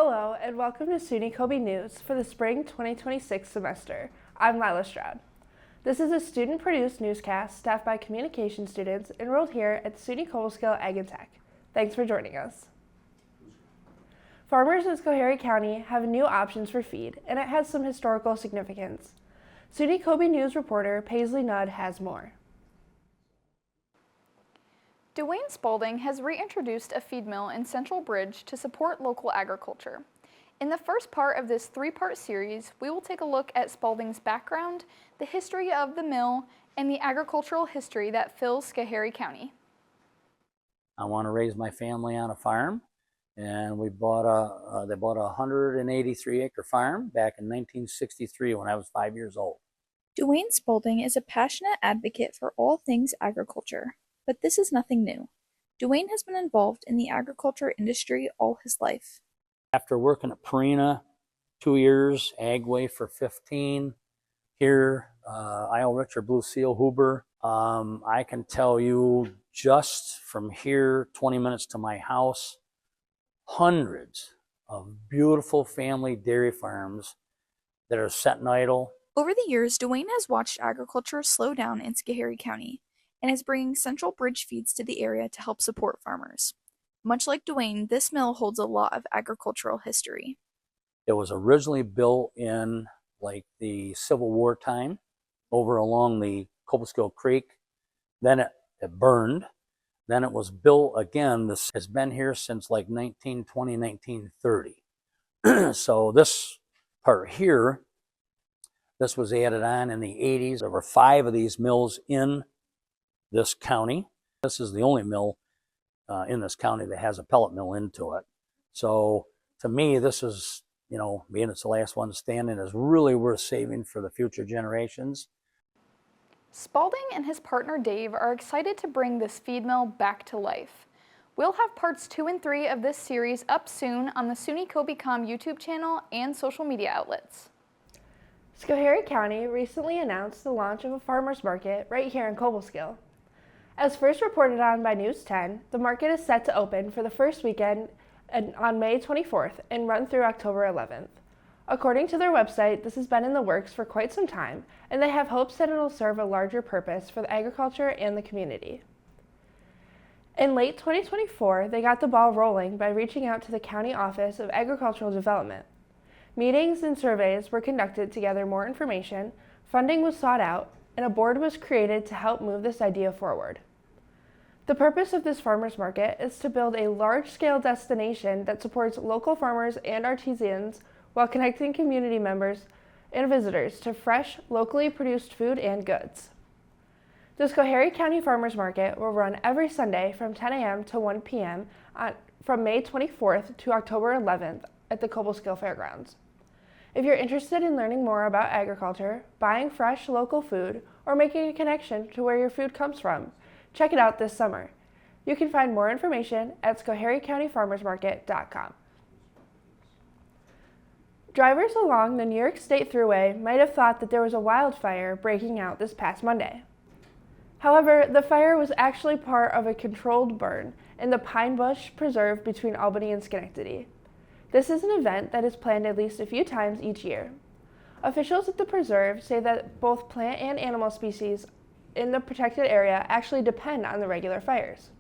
Hello and welcome to SUNY Coby News for the spring 2026 semester. I'm Lila Stroud. This is a student-produced newscast staffed by communication students enrolled here at SUNY Cobleskill Ag and Tech. Thanks for joining us. Farmers in Schoharie County have new options for feed, and it has some historical significance. SUNY Coby News reporter Paisley Nudd has more. Dwayne Spalding has reintroduced a feed mill in Central Bridge to support local agriculture. In the first part of this three-part series, we will take a look at Spalding's background, the history of the mill, and the agricultural history that fills Schoharie County. I want to raise my family on a farm, and they bought a 183-acre farm back in 1963 when I was 5 years old. Dwayne Spalding is a passionate advocate for all things agriculture. But this is nothing new. Dwayne has been involved in the agriculture industry all his life. After working at Purina 2 years, Agway for 15, here, Isle Richard Blue Seal Huber, I can tell you just from here, 20 minutes to my house, hundreds of beautiful family dairy farms that are sitting idle. Over the years, Dwayne has watched agriculture slow down in Schoharie County, and is bringing Central Bridge feeds to the area to help support farmers. Much like Dwayne, this mill holds a lot of agricultural history. It was originally built in like the Civil War time over along the Cobleskill Creek. Then it burned. Then it was built again. This has been here since like 1920, 1930. So this part here, this was added on in the 80s. There were 5 of these mills in this county. This is the only mill in this county that has a pellet mill into it. So to me, this is, being it's the last one standing, is really worth saving for the future generations. Spalding and his partner Dave are excited to bring this feed mill back to life. We'll have parts 2 and 3 of this series up soon on the SUNY Coby.com YouTube channel and social media outlets. Schoharie County recently announced the launch of a farmers market right here in Cobleskill. As first reported on by News 10, the market is set to open for the first weekend on May 24th and run through October 11th. According to their website, this has been in the works for quite some time, and they have hopes that it will serve a larger purpose for the agriculture and the community. In late 2024, they got the ball rolling by reaching out to the County Office of Agricultural Development. Meetings and surveys were conducted to gather more information, funding was sought out, and a board was created to help move this idea forward. The purpose of this farmers market is to build a large-scale destination that supports local farmers and artisans while connecting community members and visitors to fresh, locally produced food and goods. The Schoharie County Farmers Market will run every Sunday from 10 a.m. to 1 p.m. From May 24th to October 11th at the Cobleskill Fairgrounds. If you're interested in learning more about agriculture, buying fresh local food, or making a connection to where your food comes from, check it out this summer. You can find more information at SchoharieCountyFarmersMarket.com. Drivers along the New York State Thruway might have thought that there was a wildfire breaking out this past Monday. However, the fire was actually part of a controlled burn in the Pine Bush Preserve between Albany and Schenectady. This is an event that is planned at least a few times each year. Officials at the preserve say that both plant and animal species in the protected area actually depend on the regular fires.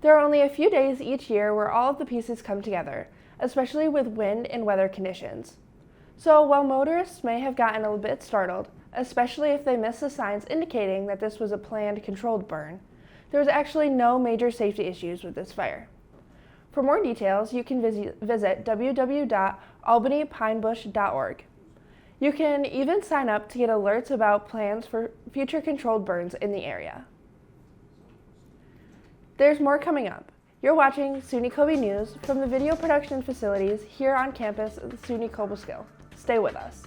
There are only a few days each year where all of the pieces come together, especially with wind and weather conditions. So while motorists may have gotten a bit startled, especially if they missed the signs indicating that this was a planned controlled burn, there was actually no major safety issues with this fire. For more details, you can visit www.albanypinebush.org. You can even sign up to get alerts about plans for future controlled burns in the area. There's more coming up. You're watching SUNY Coby News from the video production facilities here on campus at the SUNY Cobleskill. Stay with us.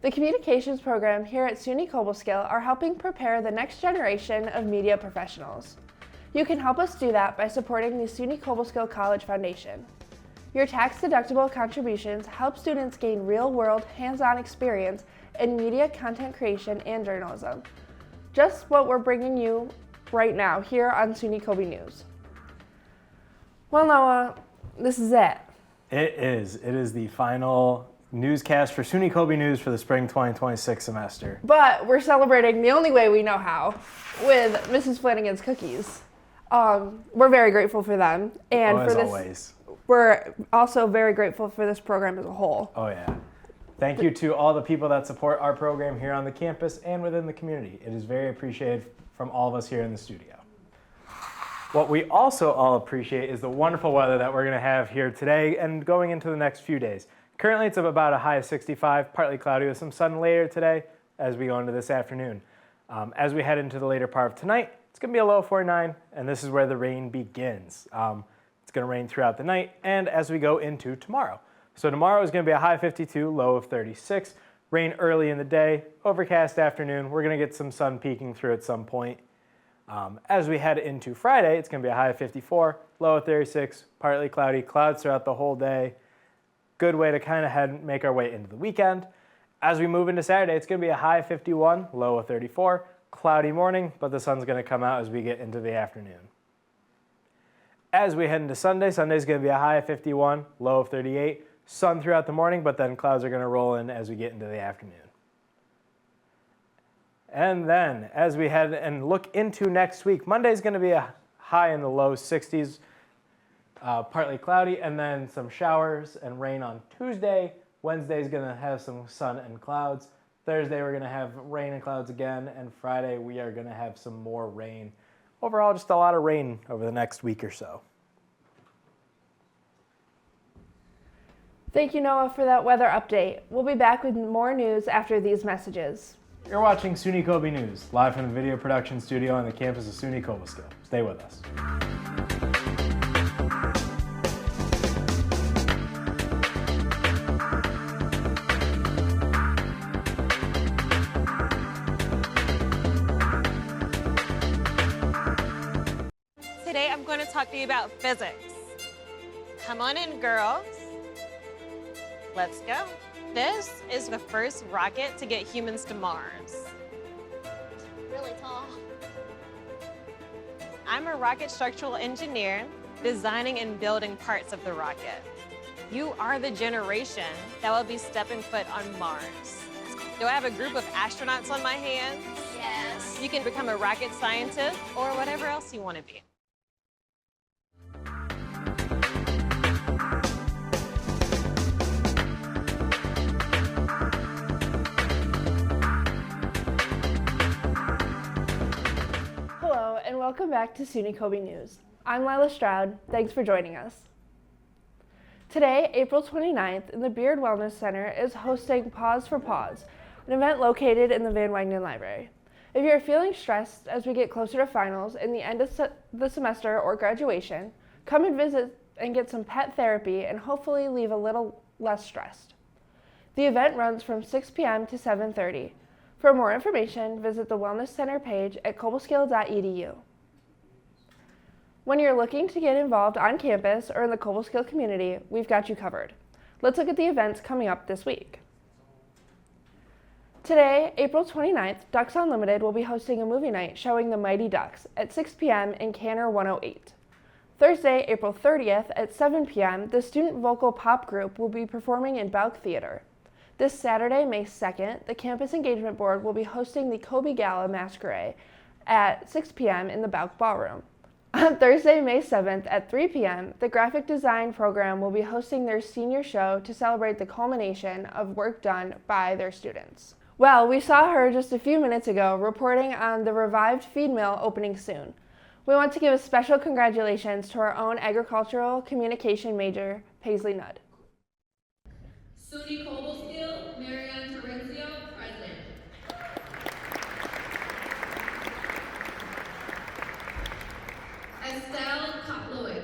The communications program here at SUNY Cobleskill are helping prepare the next generation of media professionals. You can help us do that by supporting the SUNY Cobleskill College Foundation. Your tax-deductible contributions help students gain real-world, hands-on experience in media content creation and journalism. Just what we're bringing you right now here on SUNY Coby News. Well, Noah, this is it. It is. It is the final newscast for SUNY Coby News for the spring 2026 semester. But we're celebrating the only way we know how, with Mrs. Flanagan's cookies. We're very grateful for them, and as always. We're also very grateful for this program as a whole. Oh yeah. Thank you to all the people that support our program here on the campus and within the community. It is very appreciated from all of us here in the studio. What we also all appreciate is the wonderful weather that we're going to have here today and going into the next few days. Currently it's about a high of 65, partly cloudy with some sun later today as we go into this afternoon. As we head into the later part of tonight, it's going to be a low of 49, and this is where the rain begins. It's going to rain throughout the night and as we go into tomorrow. So tomorrow is going to be a high of 52, low of 36, rain early in the day, overcast afternoon. We're going to get some sun peeking through at some point. As we head into Friday, it's going to be a high of 54, low of 36, partly cloudy, clouds throughout the whole day. Good way to kind of make our way into the weekend. As we move into Saturday, it's going to be a high of 51, low of 34, cloudy morning, but the sun's going to come out as we get into the afternoon. As we head into Sunday, Sunday's going to be a high of 51, low of 38, sun throughout the morning, but then clouds are going to roll in as we get into the afternoon. And then, as we head and look into next week, Monday's going to be a high in the low 60s, partly cloudy, and then some showers and rain on Tuesday. Wednesday's going to have some sun and clouds. Thursday, we're going to have rain and clouds again, and Friday, we are going to have some more rain. Overall, just a lot of rain over the next week or so. Thank you, Noah, for that weather update. We'll be back with more news after these messages. You're watching SUNY Coby News, live from the video production studio on the campus of SUNY Cobleskill. Stay with us. Today I'm going to talk to you about physics. Come on in, girls. Let's go. This is the first rocket to get humans to Mars. Really tall. I'm a rocket structural engineer designing and building parts of the rocket. You are the generation that will be stepping foot on Mars. Do I have a group of astronauts on my hands? Yes. You can become a rocket scientist or whatever else you want to be. Hello, and welcome back to SUNY Coby News. I'm Lila Stroud. Thanks for joining us. Today, April 29th, the Beard Wellness Center is hosting Pause for Pause, an event located in the Van Wagenen Library. If you're feeling stressed as we get closer to finals and the end of the semester or graduation, come and visit and get some pet therapy and hopefully leave a little less stressed. The event runs from 6 p.m. to 7:30. For more information, visit the Wellness Center page at cobleskill.edu. When you're looking to get involved on campus or in the Cobleskill community, we've got you covered. Let's look at the events coming up this week. Today, April 29th, Ducks Unlimited will be hosting a movie night showing The Mighty Ducks at 6 p.m. in Canner 108. Thursday, April 30th at 7 p.m., the student vocal pop group will be performing in Belk Theater. This Saturday, May 2nd, the Campus Engagement Board will be hosting the Coby Gala Masquerade at 6 p.m. in the Belk Ballroom. On Thursday, May 7th at 3 p.m., the Graphic Design program will be hosting their senior show to celebrate the culmination of work done by their students. Well, we saw her just a few minutes ago reporting on the revived feed mill opening soon. We want to give a special congratulations to our own agricultural communication major, Paisley Nudd. SUNY Cobleskill, Marianne Terencio, President. Estelle Koplowitz.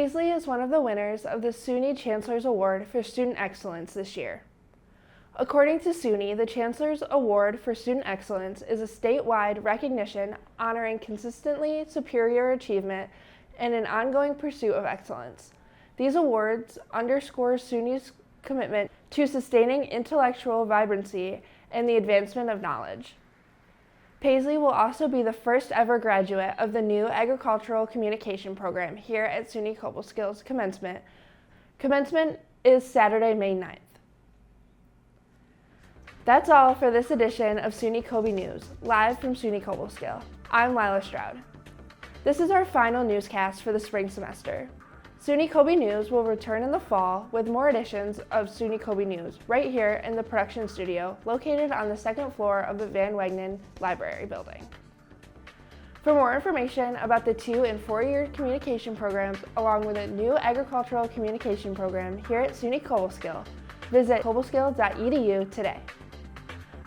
Paisley is one of the winners of the SUNY Chancellor's Award for Student Excellence this year. According to SUNY, the Chancellor's Award for Student Excellence is a statewide recognition honoring consistently superior achievement and an ongoing pursuit of excellence. These awards underscore SUNY's commitment to sustaining intellectual vibrancy and the advancement of knowledge. Paisley will also be the first ever graduate of the new Agricultural Communication program here at SUNY Cobleskill commencement. Commencement is Saturday, May 9th. That's all for this edition of SUNY Coby News, live from SUNY Cobleskill. I'm Lila Stroud. This is our final newscast for the spring semester. SUNY Coby News will return in the fall with more editions of SUNY Coby News right here in the production studio located on the second floor of the Van Wagenen Library building. For more information about the 2- and 4-year communication programs along with a new agricultural communication program here at SUNY Cobleskill, visit cobleskill.edu today.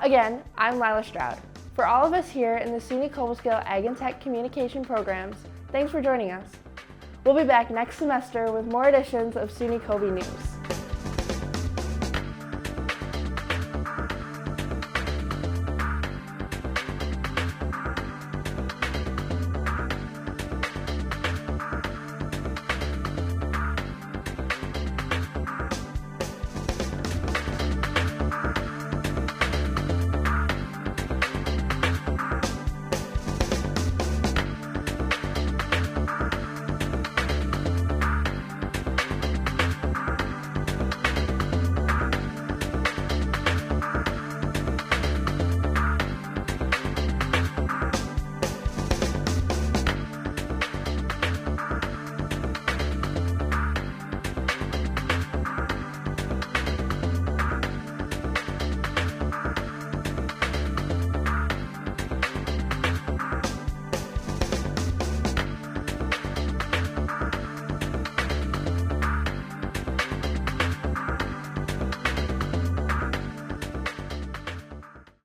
Again, I'm Lila Stroud. For all of us here in the SUNY Cobleskill Ag and Tech Communication programs, thanks for joining us. We'll be back next semester with more editions of SUNY Coby News.